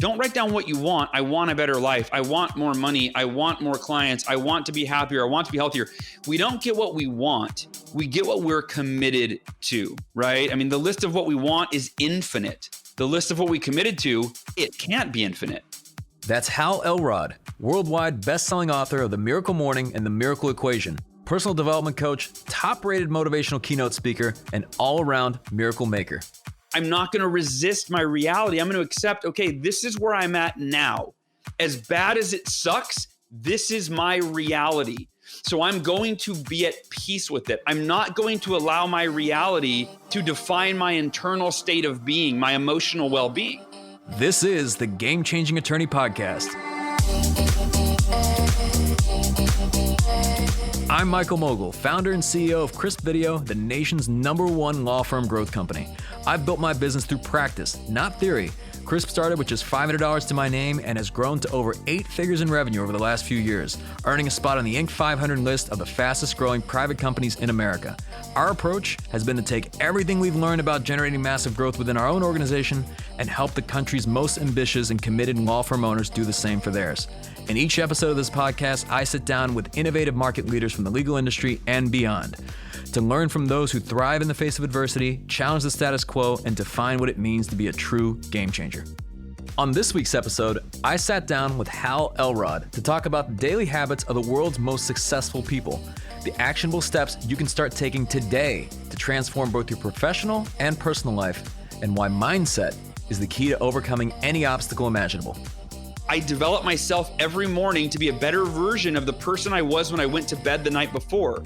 Don't write down what you want. I want a better life. I want more money. I want more clients. I want to be happier. I want to be healthier. We don't get what we want. We get what we're committed to, right? I mean, the list of what we want is infinite. The list of what we committed to, it can't be infinite. That's Hal Elrod, worldwide best-selling author of The Miracle Morning and The Miracle Equation, personal development coach, top-rated motivational keynote speaker, and all-around miracle maker. I'm not going to resist my reality. I'm going to accept, okay, this is where I'm at now. As bad as it sucks, this is my reality. So I'm going to be at peace with it. I'm not going to allow my reality to define my internal state of being, my emotional well-being. This is the Game Changing Attorney Podcast. I'm Michael Mogill, founder and CEO of Crisp Video, the nation's #1 law firm growth company. I've built my business through practice, not theory. Crisp started with just $500 to my name and has grown to over 8 figures in revenue over the last few years, earning a spot on the Inc. 500 list of the fastest growing private companies in America. Our approach has been to take everything we've learned about generating massive growth within our own organization and help the country's most ambitious and committed law firm owners do the same for theirs. In each episode of this podcast, I sit down with innovative market leaders from the legal industry and beyond to learn from those who thrive in the face of adversity, challenge the status quo, and define what it means to be a true game changer. On this week's episode, I sat down with Hal Elrod to talk about the daily habits of the world's most successful people, the actionable steps you can start taking today to transform both your professional and personal life, and why mindset is the key to overcoming any obstacle imaginable. I develop myself every morning to be a better version of the person I was when I went to bed the night before.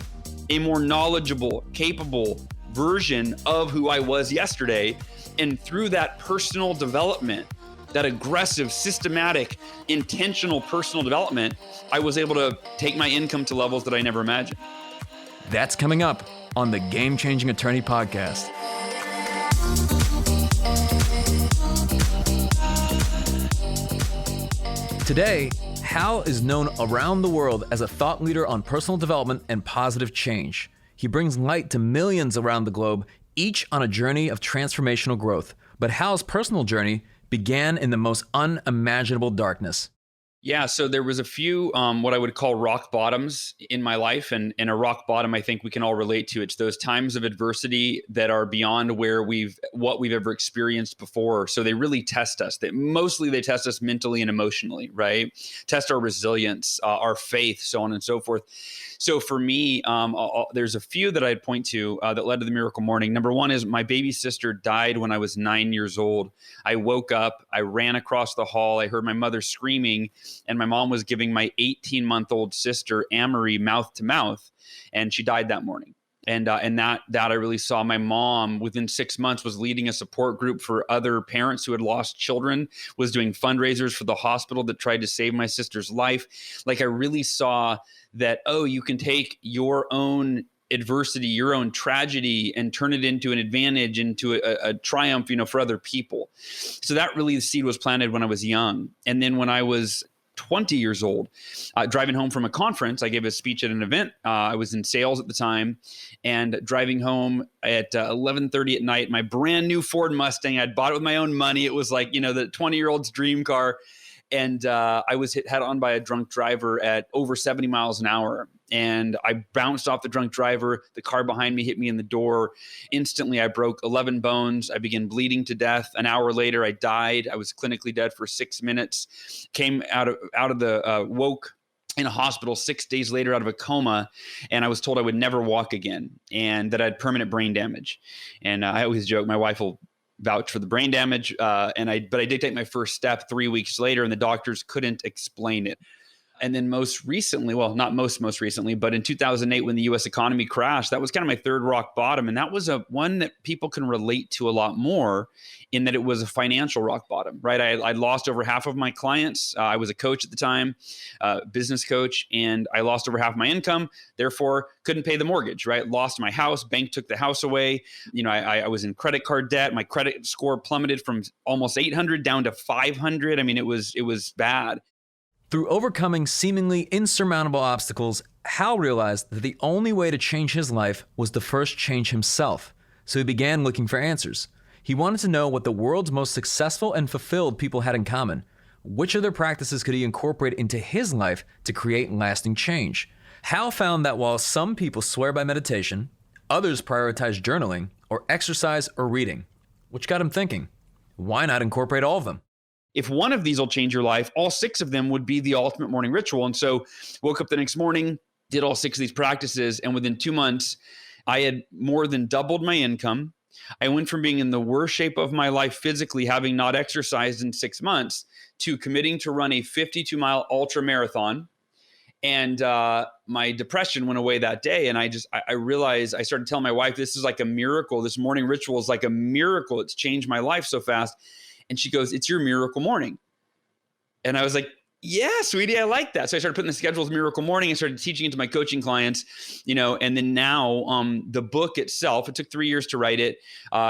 A more knowledgeable, capable version of who I was yesterday. And through that personal development, that aggressive, systematic, intentional personal development, I was able to take my income to levels that I never imagined. That's coming up on the Game Changing Attorney Podcast. Today, Hal is known around the world as a thought leader on personal development and positive change. He brings light to millions around the globe, each on a journey of transformational growth. But Hal's personal journey began in the most unimaginable darkness. Yeah, so there was a few what I would call rock bottoms in my life, and a rock bottom I think we can all relate to. It's those times of adversity that are beyond what we've ever experienced before. So they really test us. Mostly they test us mentally and emotionally, right? Test our resilience, our faith, so on and so forth. So for me, there's a few that I'd point to that led to the miracle morning. Number one is my baby sister died when I was 9 years old. I woke up, I ran across the hall, I heard my mother screaming, and my mom was giving my 18-month-old sister, Amory, mouth to mouth, and she died that morning. And that I really saw. My mom, within 6 months, was leading a support group for other parents who had lost children, was doing fundraisers for the hospital that tried to save my sister's life. Like, I really saw that, you can take your own adversity, your own tragedy, and turn it into an advantage, into a triumph, for other people. So that really, the seed was planted when I was young. And then when I was 20 years old, driving home from a conference, I gave a speech at an event. I was in sales at the time, and driving home at 11:30 at night, my brand new Ford Mustang, I'd bought it with my own money. It was like, the 20-year-old's dream car. And I was hit head on by a drunk driver at over 70 miles an hour. And I bounced off the drunk driver. The car behind me hit me in the door. Instantly, I broke 11 bones. I began bleeding to death. An hour later, I died. I was clinically dead for 6 minutes. Came out of the woke in a hospital 6 days later out of a coma. And I was told I would never walk again and that I had permanent brain damage. And I always joke, my wife will vouch for the brain damage. But I did take my first step 3 weeks later, and the doctors couldn't explain it. And then most recently, well, not most recently, but in 2008, when the U.S. economy crashed, that was kind of my third rock bottom. And that was one that people can relate to a lot more, in that it was a financial rock bottom, right? I lost over half of my clients. I was a coach at the time, business coach, and I lost over half my income, therefore couldn't pay the mortgage, right? Lost my house, bank took the house away. I was in credit card debt. My credit score plummeted from almost 800 down to 500. I mean, it was bad. Through overcoming seemingly insurmountable obstacles, Hal realized that the only way to change his life was to first change himself. So he began looking for answers. He wanted to know what the world's most successful and fulfilled people had in common. Which of their practices could he incorporate into his life to create lasting change? Hal found that while some people swear by meditation, others prioritize journaling or exercise or reading, which got him thinking, why not incorporate all of them? If one of these will change your life, all 6 of them would be the ultimate morning ritual. And so woke up the next morning, did all 6 of these practices, and within 2 months, I had more than doubled my income. I went from being in the worst shape of my life physically, having not exercised in 6 months, to committing to run a 52-mile ultra marathon. And my depression went away that day. And I realized, I started telling my wife, this is like a miracle. This morning ritual is like a miracle. It's changed my life so fast. And she goes, it's your miracle morning. And I was like, yeah, sweetie, I like that. So I started putting the schedule as miracle morning and started teaching it to my coaching clients, and then now the book itself, it took 3 years to write it.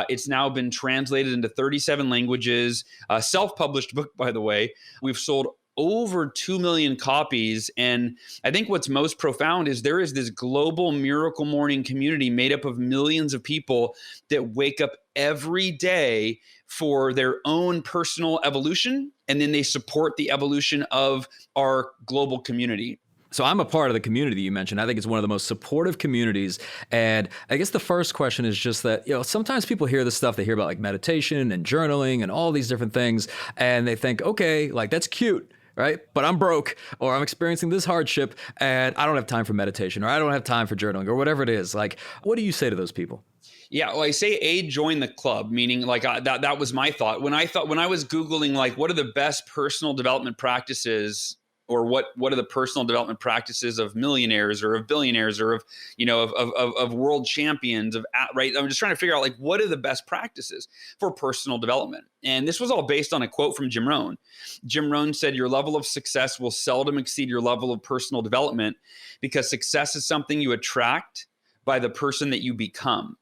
It's now been translated into 37 languages, a self-published book, by the way. We've sold over 2 million copies. And I think what's most profound is there is this global miracle morning community made up of millions of people that wake up every day for their own personal evolution, and then they support the evolution of our global community. So I'm a part of the community you mentioned. I think it's one of the most supportive communities. And I guess the first question is just that, sometimes people hear this stuff, they hear about like meditation and journaling and all these different things, and they think, okay, like that's cute, right? But I'm broke, or I'm experiencing this hardship, and I don't have time for meditation, or I don't have time for journaling, or whatever it is. Like, what do you say to those people? Yeah, well, I say join the club, meaning like that was my thought. When I was Googling, like, what are the best personal development practices, or what are the personal development practices of millionaires or of billionaires or of world champions right? I'm just trying to figure out, like, what are the best practices for personal development? And this was all based on a quote from Jim Rohn. Jim Rohn said, your level of success will seldom exceed your level of personal development, because success is something you attract by the person that you become.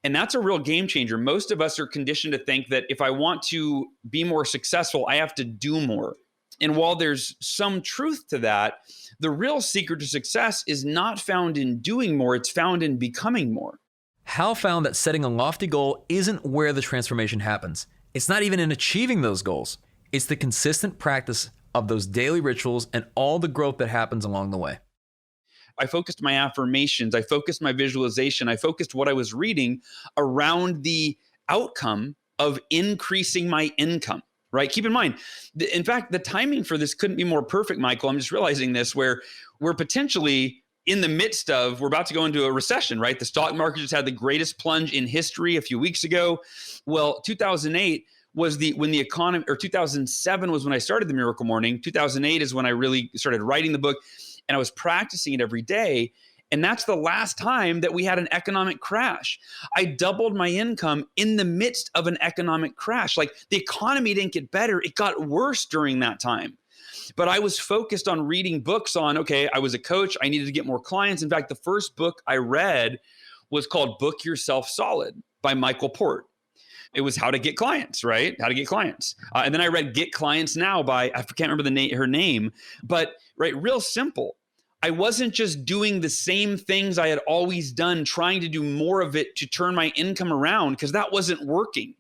And that's a real game changer. Most of us are conditioned to think that if I want to be more successful, I have to do more. And while there's some truth to that, the real secret to success is not found in doing more, it's found in becoming more. Hal found that setting a lofty goal isn't where the transformation happens. It's not even in achieving those goals. It's the consistent practice of those daily rituals and all the growth that happens along the way. I focused my affirmations, I focused my visualization, I focused what I was reading around the outcome of increasing my income, right? Keep in mind, in fact, the timing for this couldn't be more perfect, Michael. I'm just realizing this, where we're potentially in the midst of, we're about to go into a recession, right? The stock market just had the greatest plunge in history a few weeks ago. Well, 2008 was when the economy, or 2007 was when I started the Miracle Morning. 2008 is when I really started writing the book. And I was practicing it every day. And that's the last time that we had an economic crash. I doubled my income in the midst of an economic crash. Like, the economy didn't get better. It got worse during that time. But I was focused on reading books on, okay, I was a coach. I needed to get more clients. In fact, the first book I read was called Book Yourself Solid by Michael Port. It was how to get clients, right? How to get clients. And then I read Get Clients Now by, I can't remember her name, but right, real simple. I wasn't just doing the same things I had always done, trying to do more of it to turn my income around, because that wasn't working.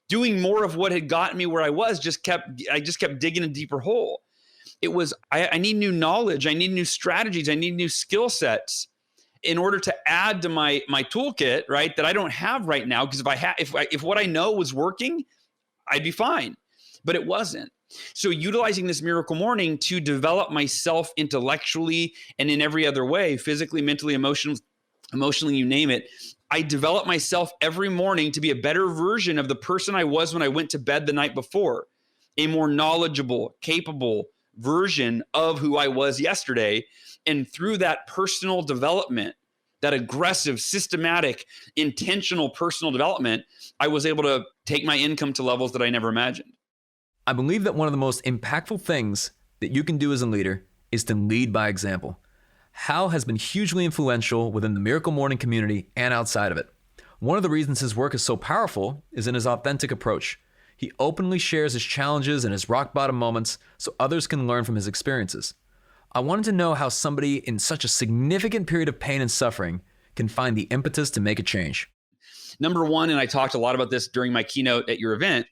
Doing more of what had gotten me where I was I just kept digging a deeper hole. It was, I need new knowledge. I need new strategies. I need new skill sets in order to add to my toolkit, right? That I don't have right now. Because if what I know was working, I'd be fine, but it wasn't. So utilizing this Miracle Morning to develop myself intellectually and in every other way, physically, mentally, emotionally, you name it, I develop myself every morning to be a better version of the person I was when I went to bed the night before, a more knowledgeable, capable version of who I was yesterday. And through that personal development, that aggressive, systematic, intentional personal development, I was able to take my income to levels that I never imagined. I believe that one of the most impactful things that you can do as a leader is to lead by example. Hal has been hugely influential within the Miracle Morning community and outside of it. One of the reasons his work is so powerful is in his authentic approach. He openly shares his challenges and his rock bottom moments so others can learn from his experiences. I wanted to know how somebody in such a significant period of pain and suffering can find the impetus to make a change. Number one, and I talked a lot about this during my keynote at your event,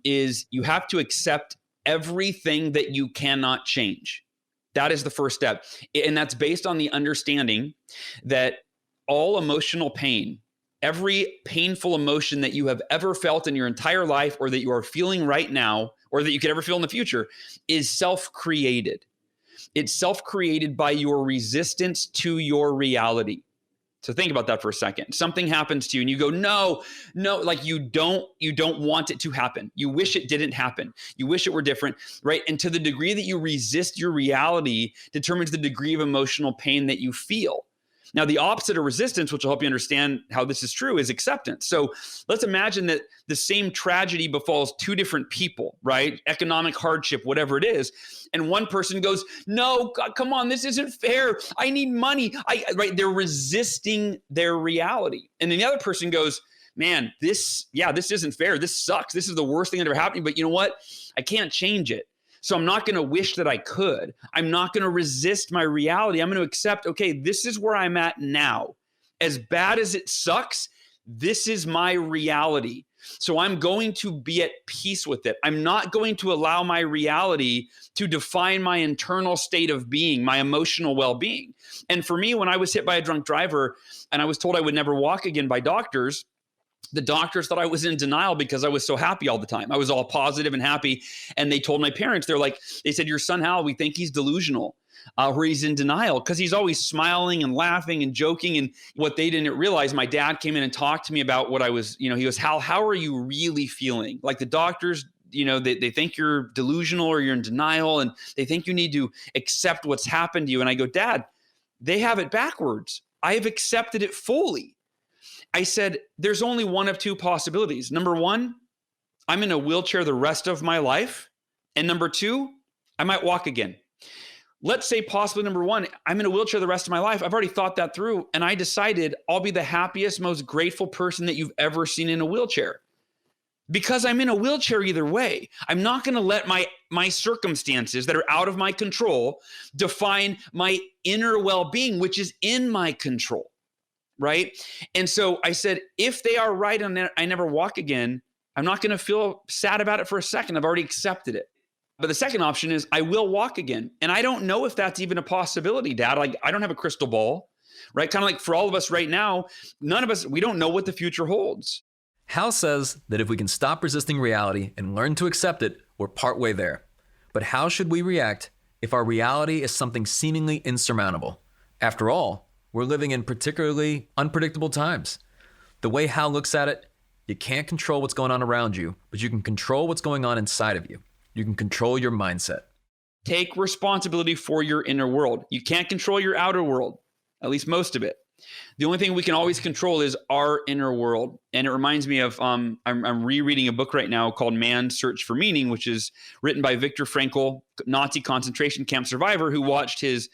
is you have to accept everything that you cannot change. That is the first step. And that's based on the understanding that all emotional pain, every painful emotion that you have ever felt in your entire life, or that you are feeling right now, or that you could ever feel in the future, is self-created. It's self-created by your resistance to your reality. So think about that for a second. Something happens to you and you go, no, like you don't want it to happen. You wish it didn't happen. You wish it were different, right? And to the degree that you resist your reality determines the degree of emotional pain that you feel. Now, the opposite of resistance, which will help you understand how this is true, is acceptance. So let's imagine that the same tragedy befalls two different people, right? Economic hardship, whatever it is. And one person goes, no, God, come on, this isn't fair. I need money. Right? They're resisting their reality. And then the other person goes, man, this isn't fair. This sucks. This is the worst thing that ever happened. But you know what? I can't change it. So I'm not going to wish that I could. I'm not going to resist my reality. I'm going to accept, okay, this is where I'm at now. As bad as it sucks, this is my reality. So I'm going to be at peace with it. I'm not going to allow my reality to define my internal state of being, my emotional well-being. And for me, when I was hit by a drunk driver and I was told I would never walk again by doctors, the doctors thought I was in denial because I was so happy all the time. I was all positive and happy. And they told my parents, they said, your son, Hal, we think he's delusional, or he's in denial because he's always smiling and laughing and joking. And what they didn't realize, my dad came in and talked to me about what I was, he goes, Hal, how are you really feeling? Like the doctors, they think you're delusional or you're in denial and they think you need to accept what's happened to you. And I go, Dad, they have it backwards. I have accepted it fully. I said, there's only one of two possibilities. Number one, I'm in a wheelchair the rest of my life. And number two, I might walk again. Let's say possibly number one, I'm in a wheelchair the rest of my life. I've already thought that through. And I decided I'll be the happiest, most grateful person that you've ever seen in a wheelchair. Because I'm in a wheelchair either way. I'm not going to let my circumstances that are out of my control define my inner well-being, which is in my control. Right. And so I said, if they are right and I never walk again, I'm not going to feel sad about it for a second. I've already accepted it. But the second option is I will walk again. And I don't know if that's even a possibility, Dad. Like, I don't have a crystal ball, right? Kind of like for all of us right now, none of us, we don't know what the future holds. Hal says that if we can stop resisting reality and learn to accept it, we're partway there. But how should we react if our reality is something seemingly insurmountable? After all, we're living in particularly unpredictable times. The way Hal looks at it, you can't control what's going on around you, but you can control what's going on inside of you. You can control your mindset. Take responsibility for your inner world. You can't control your outer world, at least most of it. The only thing we can always control is our inner world. And it reminds me of, I'm rereading a book right now called Man's Search for Meaning, which is written by Viktor Frankl, Nazi concentration camp survivor who watched his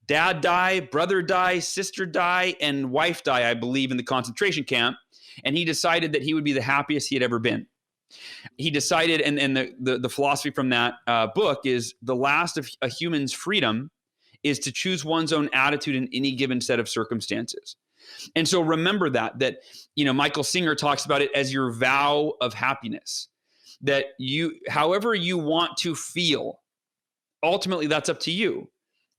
dad die, brother die, sister die, and wife die, I believe, in the concentration camp. And he decided that he would be the happiest he had ever been. He decided, and the philosophy from that book is the last of a human's freedom is to choose one's own attitude in any given set of circumstances. And so remember that Michael Singer talks about it as your vow of happiness, that however you want to feel, ultimately that's up to you.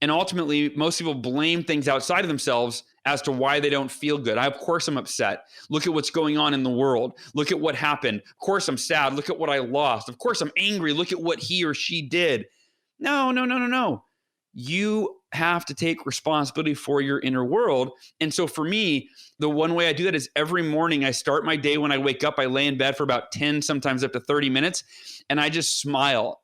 And ultimately, most people blame things outside of themselves as to why they don't feel good. Of course I'm upset. Look at what's going on in the world. Look at what happened. Of course I'm sad. Look at what I lost. Of course I'm angry. Look at what he or she did. No. You have to take responsibility for your inner world. And so for me, the one way I do that is every morning I start my day when I wake up, I lay in bed for about 10, sometimes up to 30 minutes, and I just smile.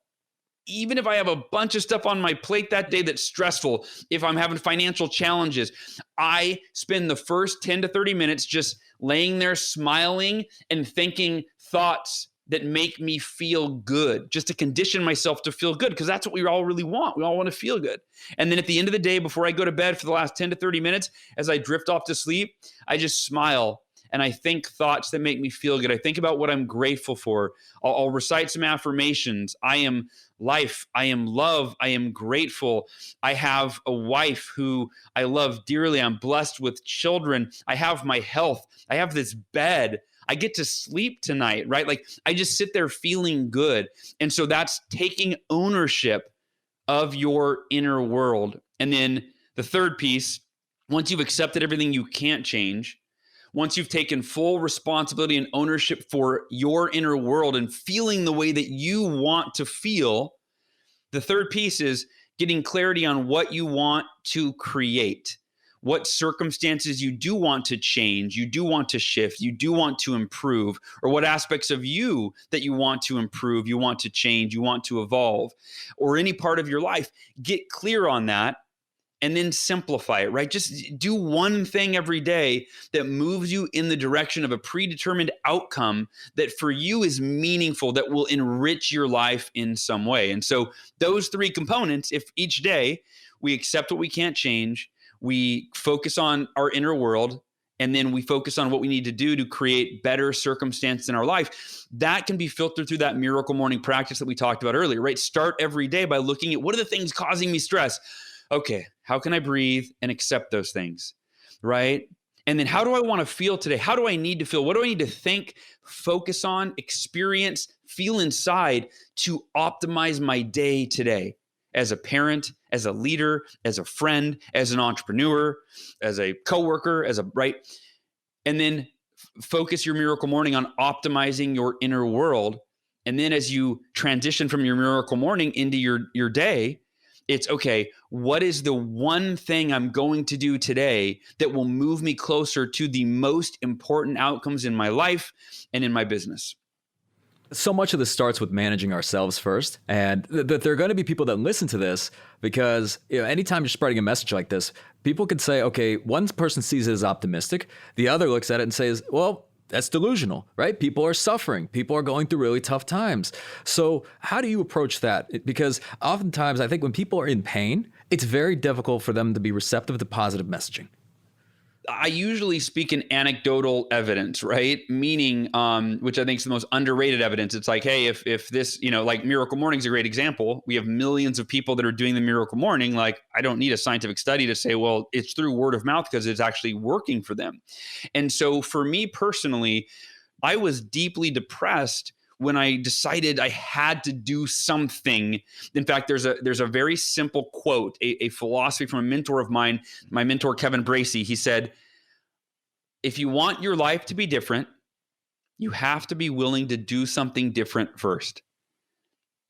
Even if I have a bunch of stuff on my plate that day that's stressful, if I'm having financial challenges, I spend the first 10 to 30 minutes just laying there smiling and thinking thoughts that make me feel good, just to condition myself to feel good, because that's what we all really want. We all want to feel good. And then at the end of the day, before I go to bed for the last 10 to 30 minutes, as I drift off to sleep, I just smile and I think thoughts that make me feel good. I think about what I'm grateful for. I'll recite some affirmations. I am life. I am love. I am grateful. I have a wife who I love dearly. I'm blessed with children. I have my health. I have this bed. I get to sleep tonight, right? Like I just sit there feeling good. And so that's taking ownership of your inner world. And then the third piece, once you've accepted everything you can't change, once you've taken full responsibility and ownership for your inner world and feeling the way that you want to feel, the third piece is getting clarity on what you want to create, what circumstances you do want to change, you do want to shift, you do want to improve, or what aspects of you that you want to improve, you want to change, you want to evolve, or any part of your life. Get clear on that and then simplify it, right? Just do one thing every day that moves you in the direction of a predetermined outcome that for you is meaningful, that will enrich your life in some way. And so those three components, if each day we accept what we can't change, we focus on our inner world, and then we focus on what we need to do to create better circumstance in our life, that can be filtered through that miracle morning practice that we talked about earlier, right? Start every day by looking at what are the things causing me stress? Okay, how can I breathe and accept those things, right? And then how do I want to feel today? How do I need to feel? What do I need to think, focus on, experience, feel inside to optimize my day today as a parent, as a leader, as a friend, as an entrepreneur, as a coworker, right? And then focus your miracle morning on optimizing your inner world. And then as you transition from your miracle morning into your day, it's okay, what is the one thing I'm going to do today that will move me closer to the most important outcomes in my life and in my business? So much of this starts with managing ourselves first. And there are going to be people that listen to this because anytime you're spreading a message like this, people could say, okay, one person sees it as optimistic. The other looks at it and says, well, that's delusional, right? People are suffering. People are going through really tough times. So how do you approach that? Because oftentimes I think when people are in pain, it's very difficult for them to be receptive to positive messaging. I usually speak in anecdotal evidence, right? Meaning, which I think is the most underrated evidence. It's like, hey, if this, like Miracle Morning is a great example. We have millions of people that are doing the Miracle Morning. Like, I don't need a scientific study to say, well, it's through word of mouth because it's actually working for them. And so for me personally, I was deeply depressed when I decided I had to do something. In fact, there's a very simple quote, a philosophy from a mentor of mine, my mentor, Kevin Bracey. He said, if you want your life to be different, you have to be willing to do something different first.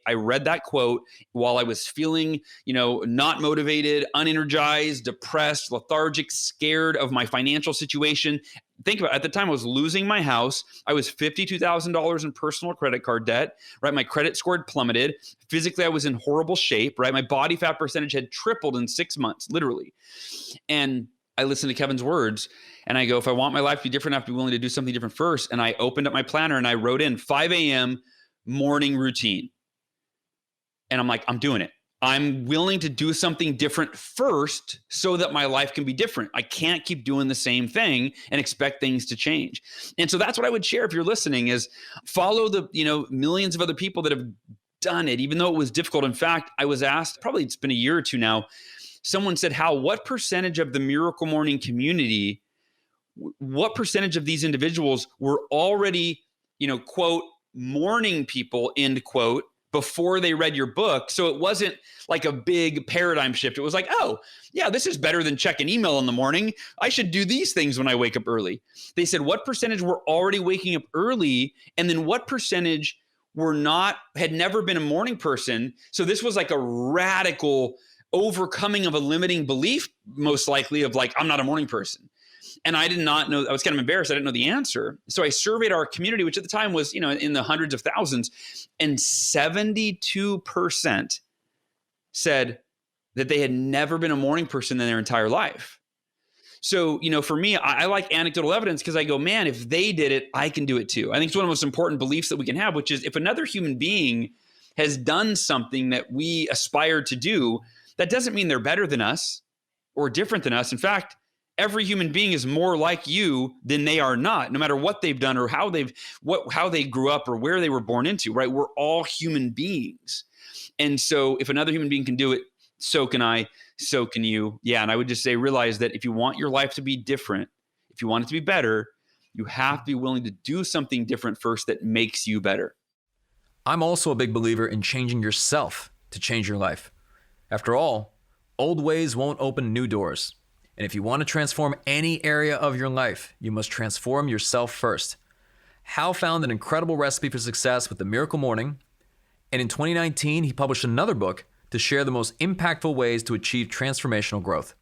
I read that quote while I was feeling, not motivated, unenergized, depressed, lethargic, scared of my financial situation. Think about it. At the time I was losing my house. I was $52,000 in personal credit card debt, right? My credit score had plummeted. Physically, I was in horrible shape, right? My body fat percentage had tripled in 6 months, literally. And I listened to Kevin's words and I go, if I want my life to be different, I have to be willing to do something different first. And I opened up my planner and I wrote in 5 a.m. morning routine. And I'm like, I'm doing it. I'm willing to do something different first so that my life can be different. I can't keep doing the same thing and expect things to change. And so that's what I would share if you're listening is follow the, millions of other people that have done it, even though it was difficult. In fact, I was asked, probably it's been a year or two now, someone said, Hal, what percentage of the Miracle Morning community, what percentage of these individuals were already, quote, morning people, end quote, before they read your book? So it wasn't like a big paradigm shift. It was like, oh, yeah, this is better than checking email in the morning. I should do these things when I wake up early. They said, what percentage were already waking up early? And then what percentage had never been a morning person? So this was like a radical overcoming of a limiting belief, most likely, of like, I'm not a morning person. And I did not know, I was kind of embarrassed. I didn't know the answer. So I surveyed our community, which at the time was, in the hundreds of thousands, and 72% said that they had never been a morning person in their entire life. So, for me, I like anecdotal evidence because I go, man, if they did it, I can do it too. I think it's one of the most important beliefs that we can have, which is if another human being has done something that we aspire to do, that doesn't mean they're better than us or different than us. In fact, every human being is more like you than they are not, no matter what they've done or how they grew up or where they were born into, right? We're all human beings. And so if another human being can do it, so can I, so can you. Yeah. And I would just say, realize that if you want your life to be different, if you want it to be better, you have to be willing to do something different first that makes you better. I'm also a big believer in changing yourself to change your life. After all, old ways won't open new doors. And if you want to transform any area of your life, you must transform yourself first. Hal found an incredible recipe for success with the Miracle Morning. And in 2019, he published another book to share the most impactful ways to achieve transformational growth.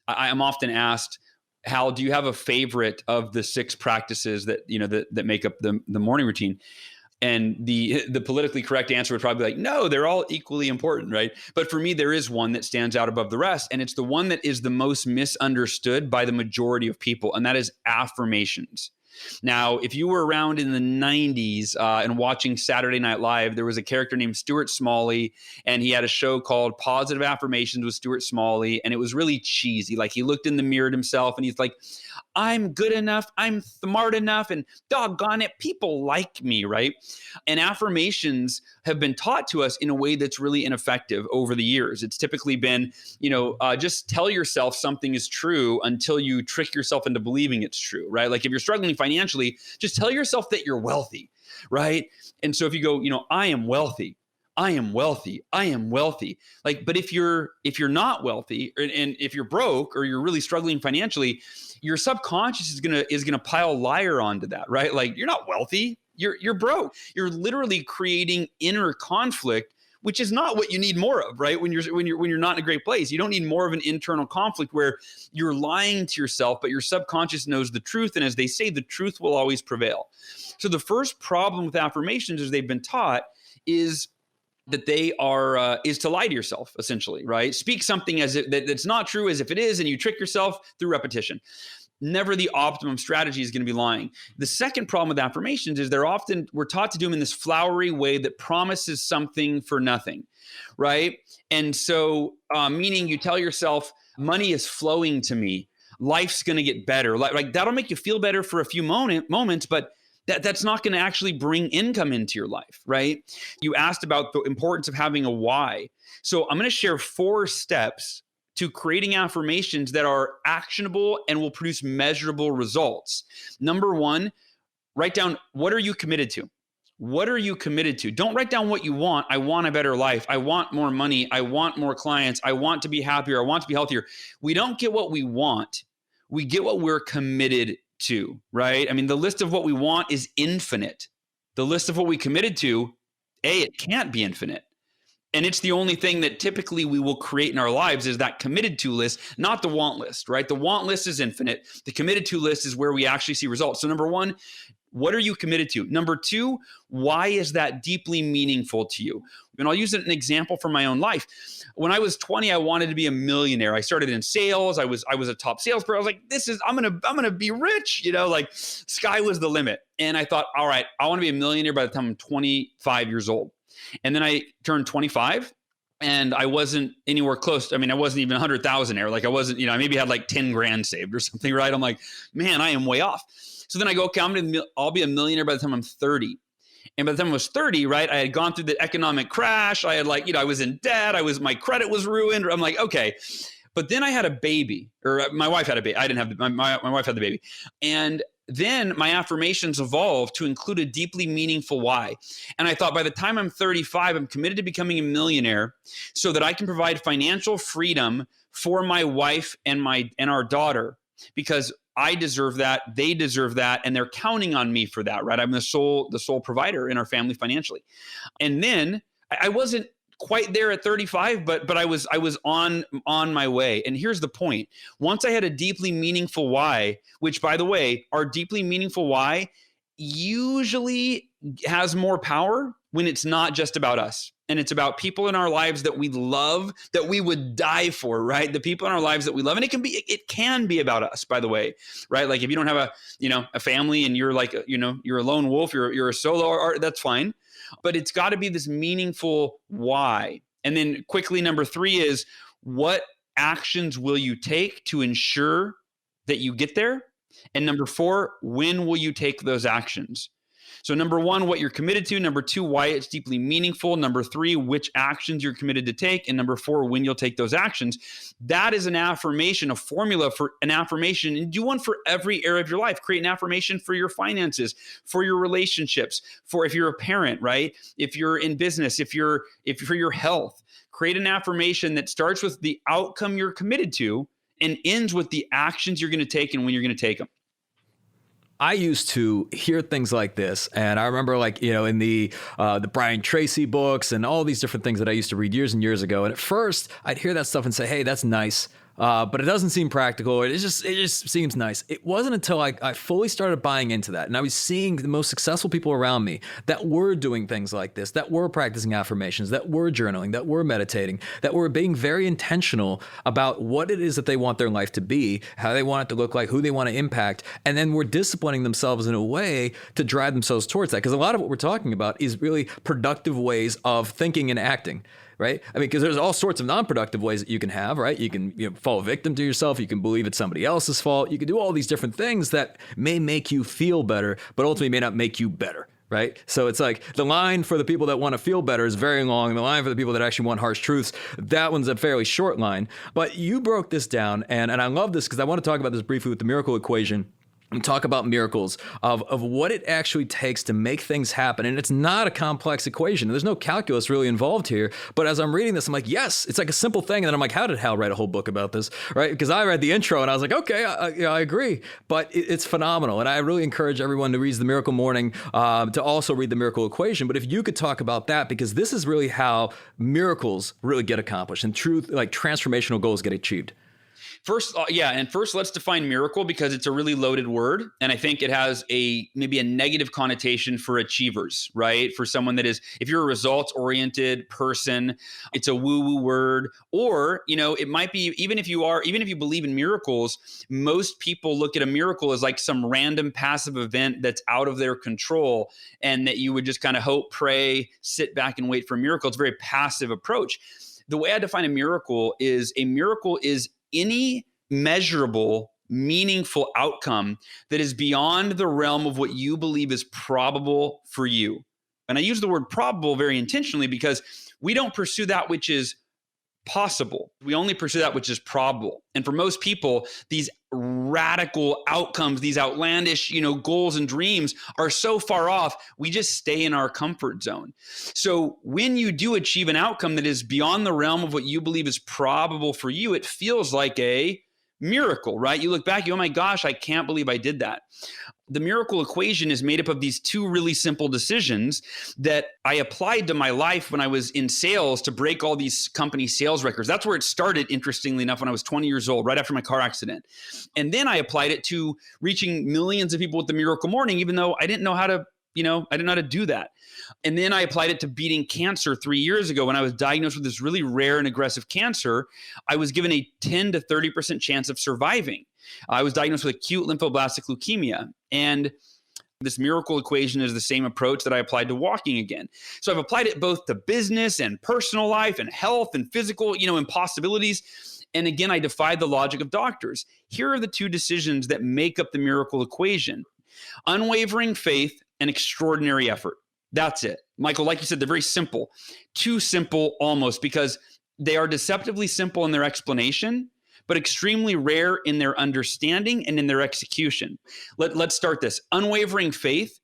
I am often asked, Hal, do you have a favorite of the 6 practices that, that make up the morning routine? And the politically correct answer would probably be like, no, they're all equally important, right? But for me, there is one that stands out above the rest, and it's the one that is the most misunderstood by the majority of people, and that is affirmations. Now, if you were around in the 90s and watching Saturday Night Live, there was a character named Stuart Smalley, and he had a show called Positive Affirmations with Stuart Smalley, and it was really cheesy. Like, he looked in the mirror at himself, and he's like, I'm good enough, I'm smart enough, and doggone it, people like me, right? And affirmations have been taught to us in a way that's really ineffective over the years. It's typically been, just tell yourself something is true until you trick yourself into believing it's true, right? Like if you're struggling financially, just tell yourself that you're wealthy, right? And so if you go, I am wealthy, I am wealthy, I am wealthy. Like, but if you're not wealthy and if you're broke or you're really struggling financially, your subconscious is gonna pile liar onto that, right? Like, you're not wealthy, you're broke. You're literally creating inner conflict, which is not what you need more of, right? When you're not in a great place, you don't need more of an internal conflict where you're lying to yourself, but your subconscious knows the truth, and as they say, the truth will always prevail. So the first problem with affirmations, as they've been taught, is that they are is to lie to yourself, essentially, right? Speak something as if that's not true as if it is, and you trick yourself through repetition. Never the optimum strategy is going to be lying. The second problem with affirmations is we're taught to do them in this flowery way that promises something for nothing, right? And so, meaning you tell yourself, money is flowing to me, life's going to get better. Like that'll make you feel better for a few moments, but that's not going to actually bring income into your life, right? You asked about the importance of having a why. So I'm going to share 4 steps to creating affirmations that are actionable and will produce measurable results. Number 1, write down, what are you committed to? What are you committed to? Don't write down what you want. I want a better life. I want more money. I want more clients. I want to be happier. I want to be healthier. We don't get what we want. We get what we're committed to, right? I mean, the list of what we want is infinite. The list of what we committed to, it can't be infinite. And it's the only thing that typically we will create in our lives is that committed to list, not the want list, right? The want list is infinite. The committed to list is where we actually see results. So number 1, what are you committed to? Number 2, why is that deeply meaningful to you? And I'll use an example from my own life. When I was 20, I wanted to be a millionaire. I started in sales. I was a top salesperson. I was like, I'm gonna be rich, like sky was the limit. And I thought, all right, I want to be a millionaire by the time I'm 25 years old. And then I turned 25 and I wasn't anywhere close. I mean, I wasn't even 100,000-aire. Like I wasn't, I maybe had like 10 grand saved or something, right? I'm like, man, I am way off. So then I go, okay, I'll be a millionaire by the time I'm 30. And by the time I was 30, right, I had gone through the economic crash. I had I was in debt. My credit was ruined. I'm like, okay. But then I had a baby, or my wife had a baby. I didn't have, my wife had the baby. And then my affirmations evolved to include a deeply meaningful why. And I thought by the time I'm 35, I'm committed to becoming a millionaire so that I can provide financial freedom for my wife and our daughter, because I deserve that, they deserve that, and they're counting on me for that, right? I'm the sole provider in our family financially. And then I wasn't quite there at 35, but I was on my way. And here's the point. Once I had a deeply meaningful why, which by the way, our deeply meaningful why usually has more power when it's not just about us. And it's about people in our lives that we love, that we would die for, right? The people in our lives that we love. And it can be about us, by the way, right? Like if you don't have a family and you're like, you're a lone wolf, you're a solo, that's fine. But it's got to be this meaningful why. And then quickly, number 3 is, what actions will you take to ensure that you get there? And number 4, when will you take those actions? So number 1, what you're committed to. Number 2, why it's deeply meaningful. Number 3, which actions you're committed to take. And number 4, when you'll take those actions. That is an affirmation, a formula for an affirmation. And do one for every area of your life. Create an affirmation for your finances, for your relationships, for if you're a parent, right? If you're in business, if for your health. Create an affirmation that starts with the outcome you're committed to and ends with the actions you're going to take and when you're going to take them. I used to hear things like this, and I remember, like, in the Brian Tracy books and all these different things that I used to read years and years ago. And at first, I'd hear that stuff and say, "Hey, that's nice." But it doesn't seem practical. It just seems nice. It wasn't until I fully started buying into that, and I was seeing the most successful people around me that were doing things like this, that were practicing affirmations, that were journaling, that were meditating, that were being very intentional about what it is that they want their life to be, how they want it to look like, who they want to impact, and then were disciplining themselves in a way to drive themselves towards that. Because a lot of what we're talking about is really productive ways of thinking and acting. Right? I mean, because there's all sorts of non-productive ways that you can have, right? You can fall victim to yourself. You can believe it's somebody else's fault. You can do all these different things that may make you feel better, but ultimately may not make you better, right? So it's like the line for the people that want to feel better is very long. The line for the people that actually want harsh truths, that one's a fairly short line. But you broke this down, and I love this because I want to talk about this briefly with the miracle equation. And talk about miracles of what it actually takes to make things happen. And it's not a complex equation. There's no calculus really involved here. But as I'm reading this, I'm like, yes, it's like a simple thing. And then I'm like, how did Hal write a whole book about this? Right? Because I read the intro and I was like, okay, I agree. But it's phenomenal. And I really encourage everyone to read the Miracle Morning, to also read the Miracle Equation. But if you could talk about that, because this is really how miracles really get accomplished and truth, like transformational goals get achieved. First, let's define miracle, because it's a really loaded word. And I think it has maybe a negative connotation for achievers, right? For someone that is, if you're a results oriented person, it's a woo-woo word. Or, it might be, even if you believe in miracles, most people look at a miracle as like some random passive event that's out of their control, and that you would just kind of hope, pray, sit back and wait for a miracle. It's a very passive approach. The way I define a miracle is any measurable, meaningful outcome that is beyond the realm of what you believe is probable for you. And I use the word probable very intentionally, because we don't pursue that which is possible. We only pursue that which is probable. And for most people, these radical outcomes, these outlandish, goals and dreams are so far off, we just stay in our comfort zone. So when you do achieve an outcome that is beyond the realm of what you believe is probable for you, it feels like a miracle, right? You look back, oh my gosh, I can't believe I did that. The miracle equation is made up of these two really simple decisions that I applied to my life when I was in sales to break all these company sales records. That's where it started, interestingly enough, when I was 20 years old, right after my car accident. And then I applied it to reaching millions of people with the Miracle Morning, even though I didn't know how to do that. And then I applied it to beating cancer 3 years ago. When I was diagnosed with this really rare and aggressive cancer, I was given a 10 to 30% chance of surviving. I was diagnosed with acute lymphoblastic leukemia. And this miracle equation is the same approach that I applied to walking again. So I've applied it both to business and personal life and health and physical, impossibilities. And again, I defied the logic of doctors. Here are the two decisions that make up the miracle equation: unwavering faith and extraordinary effort. That's it. Michael, like you said, they're very simple. Too simple almost, because they are deceptively simple in their explanation, but extremely rare in their understanding and in their execution. Let's start this. Unwavering faith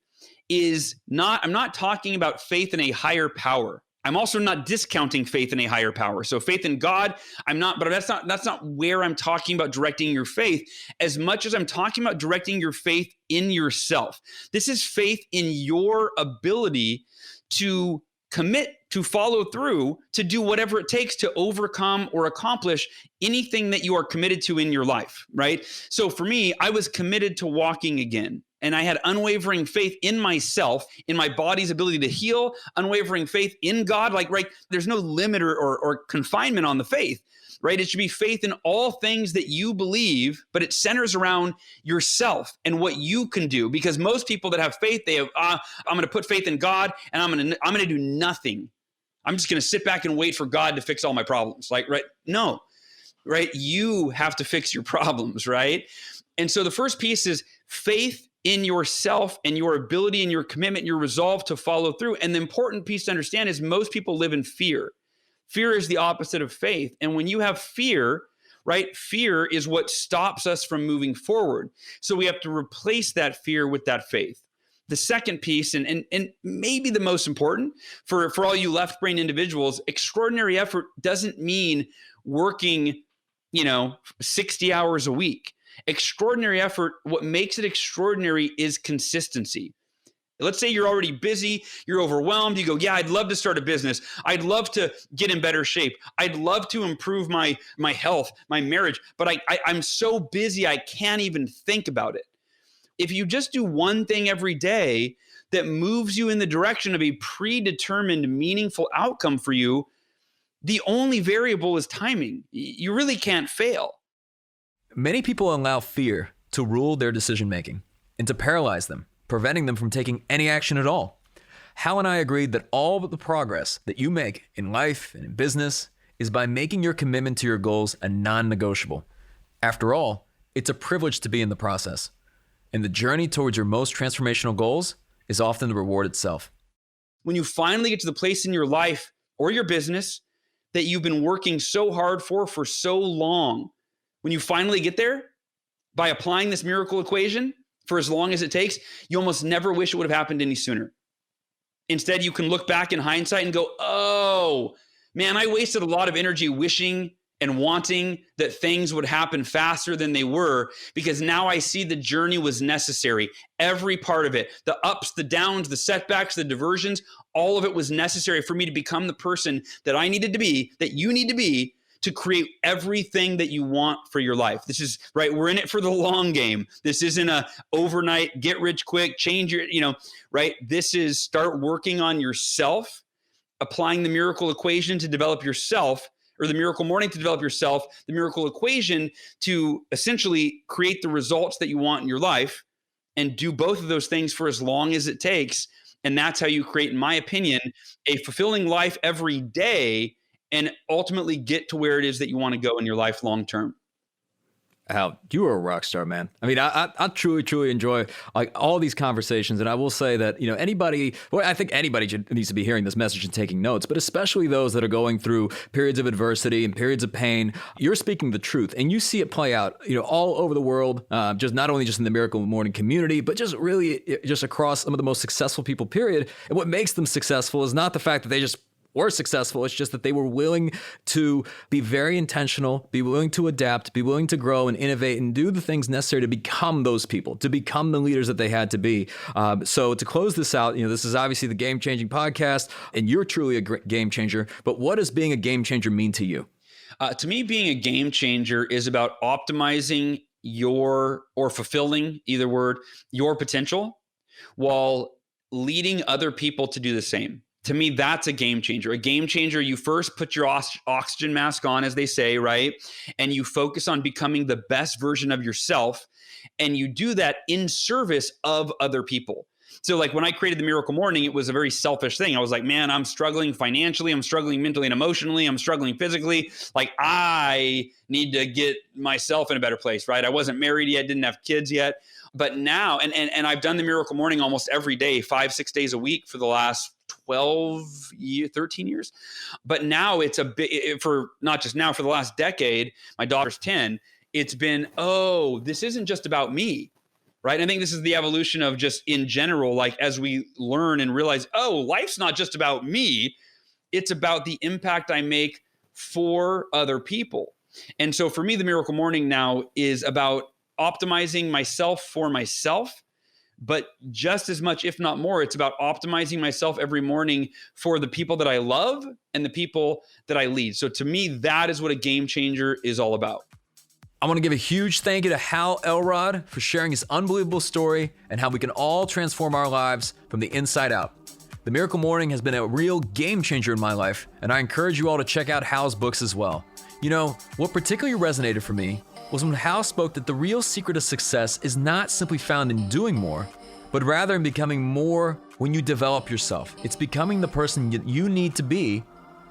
is not, I'm not talking about faith in a higher power. I'm also not discounting faith in a higher power. So faith in God, but that's not where I'm talking about directing your faith, as much as I'm talking about directing your faith in yourself. This is faith in your ability to commit, to follow through, to do whatever it takes to overcome or accomplish anything that you are committed to in your life, right? So for me, I was committed to walking again. And I had unwavering faith in myself, in my body's ability to heal, unwavering faith in God. Right? There's no limit or confinement on the faith, right? It should be faith in all things that you believe, but it centers around yourself and what you can do. Because most people that have faith, they have, I'm going to put faith in God, and I'm going to do nothing. I'm just going to sit back and wait for God to fix all my problems. Right? No, right? You have to fix your problems, right? And so the first piece is faith in yourself and your ability and your commitment, and your resolve to follow through. And the important piece to understand is most people live in fear. Fear is the opposite of faith. And when you have fear, right, fear is what stops us from moving forward. So we have to replace that fear with that faith. The second piece, and maybe the most important for all you left brain individuals, extraordinary effort doesn't mean working, 60 hours a week. Extraordinary effort, what makes it extraordinary is consistency. Let's say you're already busy, you're overwhelmed, you go, yeah, I'd love to start a business. I'd love to get in better shape. I'd love to improve my health, my marriage, but I'm so busy I can't even think about it. If you just do one thing every day that moves you in the direction of a predetermined, meaningful outcome for you, the only variable is timing. You really can't fail. Many people allow fear to rule their decision-making and to paralyze them, preventing them from taking any action at all. Hal and I agreed that all of the progress that you make in life and in business is by making your commitment to your goals a non-negotiable. After all, it's a privilege to be in the process. And the journey towards your most transformational goals is often the reward itself. When you finally get to the place in your life or your business that you've been working so hard for so long, when you finally get there, by applying this miracle equation for as long as it takes, you almost never wish it would have happened any sooner. Instead, you can look back in hindsight and go, oh, man, I wasted a lot of energy wishing and wanting that things would happen faster than they were, because now I see the journey was necessary. Every part of it, the ups, the downs, the setbacks, the diversions, all of it was necessary for me to become the person that I needed to be, that you need to be, to create everything that you want for your life. This is, right, we're in it for the long game. This isn't a overnight, get rich quick, change your, right? This is start working on yourself, applying the miracle equation to develop yourself, or the miracle morning to develop yourself, the miracle equation to essentially create the results that you want in your life, and do both of those things for as long as it takes. And that's how you create, in my opinion, a fulfilling life every day, and ultimately get to where it is that you want to go in your life long term. Hal, you are a rock star, man. I mean, I truly enjoy all these conversations. And I will say that, I think anybody needs to be hearing this message and taking notes, but especially those that are going through periods of adversity and periods of pain. You're speaking the truth, and you see it play out, all over the world, just not only just in the Miracle Morning community, but just really just across some of the most successful people, period. And what makes them successful is not the fact that they just were successful. It's just that they were willing to be very intentional, be willing to adapt, be willing to grow and innovate and do the things necessary to become those people, to become the leaders that they had to be. So to close this out, this is obviously the Game Changing Podcast, and you're truly a game changer. But what does being a game changer mean to you? To me, being a game changer is about optimizing or fulfilling, either word, your potential, while leading other people to do the same. To me, that's a game changer. A game changer, you first put your oxygen mask on, as they say, right? And you focus on becoming the best version of yourself. And you do that in service of other people. So like when I created the Miracle Morning, it was a very selfish thing. I was like, man, I'm struggling financially. I'm struggling mentally and emotionally. I'm struggling physically. Like I need to get myself in a better place, right? I wasn't married yet, didn't have kids yet. But now, and I've done the Miracle Morning almost every day, 5-6 days a week for the last 13 years. But now it's a bit, for not just now, for the last decade, my daughter's 10, it's been, this isn't just about me, right? I think this is the evolution of just in general, like as we learn and realize, life's not just about me, it's about the impact I make for other people. And so for me, the Miracle Morning now is about optimizing myself for myself. But just as much, if not more, it's about optimizing myself every morning for the people that I love and the people that I lead. So to me, that is what a game changer is all about. I want to give a huge thank you to Hal Elrod for sharing his unbelievable story and how we can all transform our lives from the inside out. The Miracle Morning has been a real game changer in my life, and I encourage you all to check out Hal's books as well. What particularly resonated for me was when Hal spoke that the real secret of success is not simply found in doing more, but rather in becoming more when you develop yourself. It's becoming the person you need to be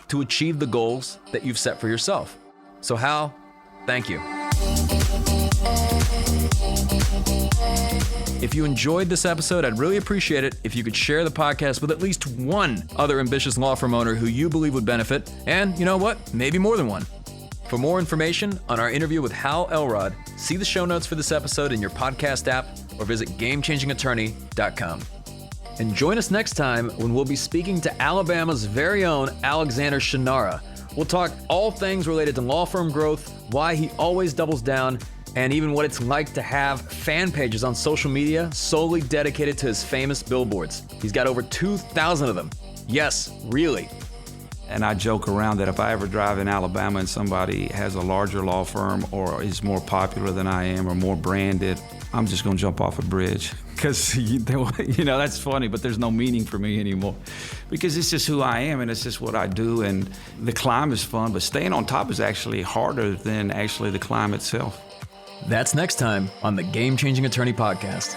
to achieve the goals that you've set for yourself. So Hal, thank you. If you enjoyed this episode, I'd really appreciate it if you could share the podcast with at least one other ambitious law firm owner who you believe would benefit, and you know what? Maybe more than one. For more information on our interview with Hal Elrod, see the show notes for this episode in your podcast app or visit GameChangingAttorney.com. And join us next time when we'll be speaking to Alabama's very own Alexander Shannara. We'll talk all things related to law firm growth, why he always doubles down, and even what it's like to have fan pages on social media solely dedicated to his famous billboards. He's got over 2,000 of them. Yes, really. And I joke around that if I ever drive in Alabama and somebody has a larger law firm or is more popular than I am or more branded, I'm just going to jump off a bridge. Because, that's funny, but there's no meaning for me anymore. Because it's just who I am and it's just what I do. And the climb is fun, but staying on top is actually harder than actually the climb itself. That's next time on the Game Changing Attorney Podcast.